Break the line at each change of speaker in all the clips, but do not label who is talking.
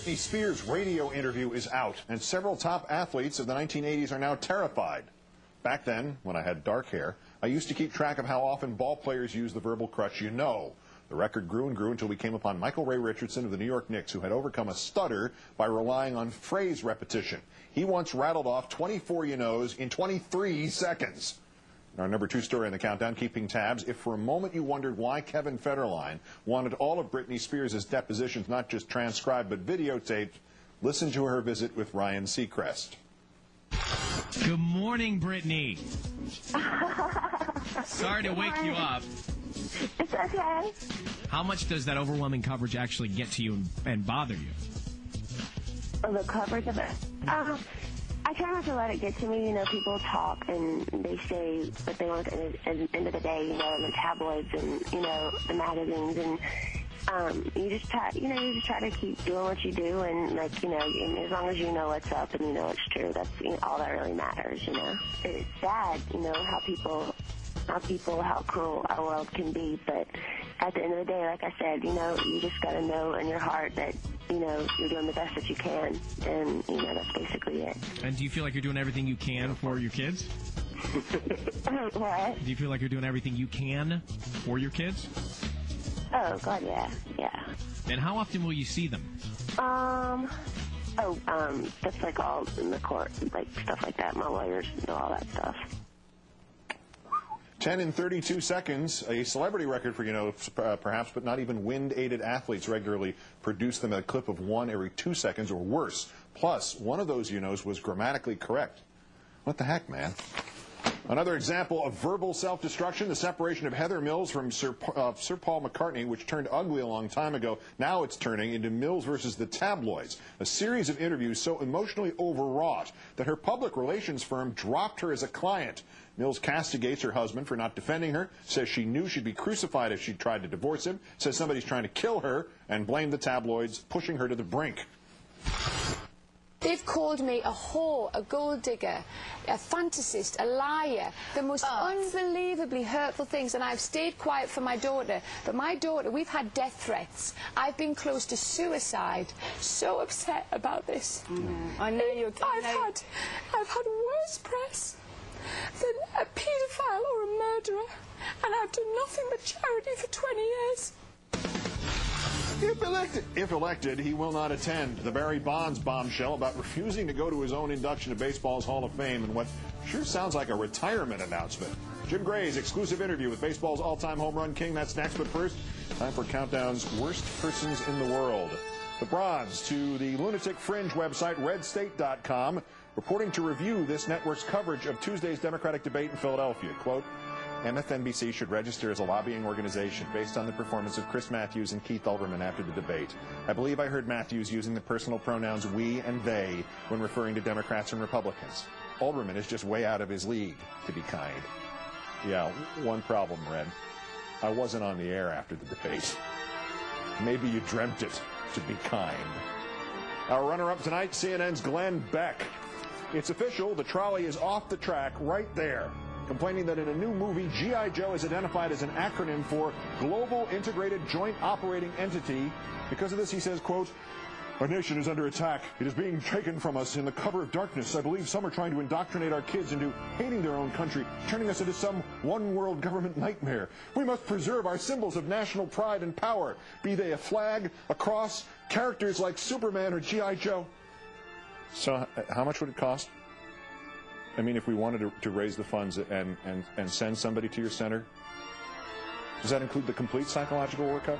Britney Spears' radio interview is out, and several top athletes of the 1980s are now terrified. Back then, when I had dark hair, I used to keep track of how often ball players use the verbal crutch, you know. The record grew and grew until we came upon Michael Ray Richardson of the New York Knicks, who had overcome a stutter by relying on phrase repetition. He once rattled off 24 you-knows in 23 seconds. Our number 2 story in the countdown, keeping tabs. If for a moment you wondered why Kevin Federline wanted all of Britney Spears' depositions not just transcribed but videotaped, listen to her visit with Ryan Seacrest.
Good morning, Britney. Sorry to wake you up.
It's okay.
How much does that overwhelming coverage actually get to you and bother you?
The coverage of it? I try not to let it get to me. You know, people talk and they say what they want at the end of the day, you know, in the tabloids and, you know, the magazines. And you just try to keep doing what you do. And, like, you know, and as long as you know what's up and you know it's true, that's, you know, all that really matters, you know. It's sad, you know, how cruel our world can be. But at the end of the day, like I said, you know, you just got to know in your heart that, you know, you're doing the best that you can. And, you know, that's basically it.
And do you feel like you're doing everything you can for your kids?
What?
Do you feel like you're doing everything you can for your kids?
Oh, God, yeah. Yeah.
And how often will you see them?
That's like all in the court, like stuff like that. My lawyers know all that stuff.
10 in 32 seconds, a celebrity record for, you know, perhaps, but not even wind-aided athletes regularly produce them at a clip of 1 every 2 seconds or worse. Plus, one of those you-knows was grammatically correct. What the heck, man? Another example of verbal self-destruction, the separation of Heather Mills from Sir Paul McCartney, which turned ugly a long time ago. Now it's turning into Mills versus the tabloids, a series of interviews so emotionally overwrought that her public relations firm dropped her as a client. Mills castigates her husband for not defending her, says she knew she'd be crucified if she tried to divorce him, says somebody's trying to kill her, and blamed the tabloids, pushing her to the brink.
They've called me a whore, a gold digger, a fantasist, a liar, the most unbelievably hurtful things, and I've stayed quiet for my daughter. But my daughter, we've had death threats. I've been close to suicide. So upset about this.
I know you're...
I've had worse press than a paedophile or a murderer, and I've done nothing but charity for 20 years.
If elected, he will not attend. The Barry Bonds bombshell about refusing to go to his own induction to baseball's Hall of Fame and what sure sounds like a retirement announcement. Jim Gray's exclusive interview with baseball's all-time home run king. That's next, but first, time for Countdown's worst persons in the world. The Bronze to the lunatic fringe website redstate.com, reporting to review this network's coverage of Tuesday's Democratic debate in Philadelphia. Quote, MSNBC should register as a lobbying organization based on the performance of Chris Matthews and Keith Olbermann after the debate. I believe I heard Matthews using the personal pronouns we and they when referring to Democrats and Republicans. Olbermann is just way out of his league, to be kind. Yeah, one problem, Red. I wasn't on the air after the debate. Maybe you dreamt it, to be kind. Our runner-up tonight, CNN's Glenn Beck. It's official, the trolley is off the track right there, complaining that in a new movie, G.I. Joe is identified as an acronym for Global Integrated Joint Operating Entity. Because of this, he says, quote, our nation is under attack. It is being taken from us in the cover of darkness. I believe some are trying to indoctrinate our kids into hating their own country, turning us into some one-world government nightmare. We must preserve our symbols of national pride and power, be they a flag, a cross, characters like Superman or G.I. Joe. So how much would it cost? I mean, if we wanted to raise the funds and send somebody to your center, does that include the complete psychological workup?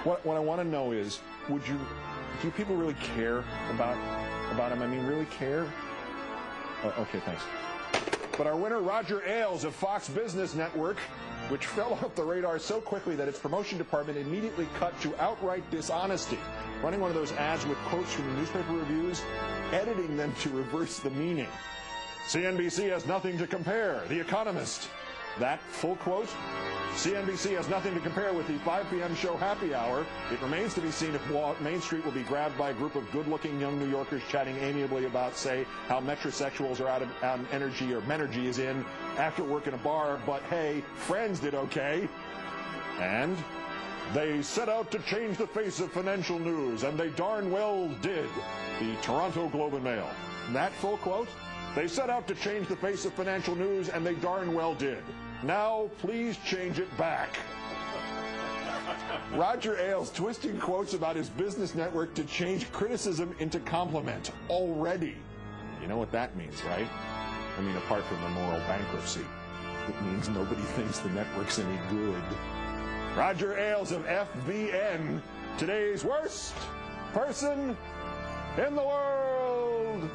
What I want to know is, do people really care about him? I mean, really care? Okay, thanks. But our winner, Roger Ailes of Fox Business Network, which fell off the radar so quickly that its promotion department immediately cut to outright dishonesty, running one of those ads with quotes from the newspaper reviews, editing them to reverse the meaning. CNBC has nothing to compare. The Economist. That full quote? CNBC has nothing to compare with the 5 p.m. show Happy Hour. It remains to be seen if Main Street will be grabbed by a group of good-looking young New Yorkers chatting amiably about, say, how metrosexuals are out of energy or Menergy is in after work in a bar, but hey, Friends did okay. And They set out to change the face of financial news, and they darn well did. The Toronto Globe and Mail. That full quote? They set out to change the face of financial news, and they darn well did. Now, please change it back. Roger Ailes twisting quotes about his business network to change criticism into compliment. Already. You know what that means, right? I mean, apart from the moral bankruptcy, it means nobody thinks the network's any good. Roger Ailes of FBN, today's worst person in the world.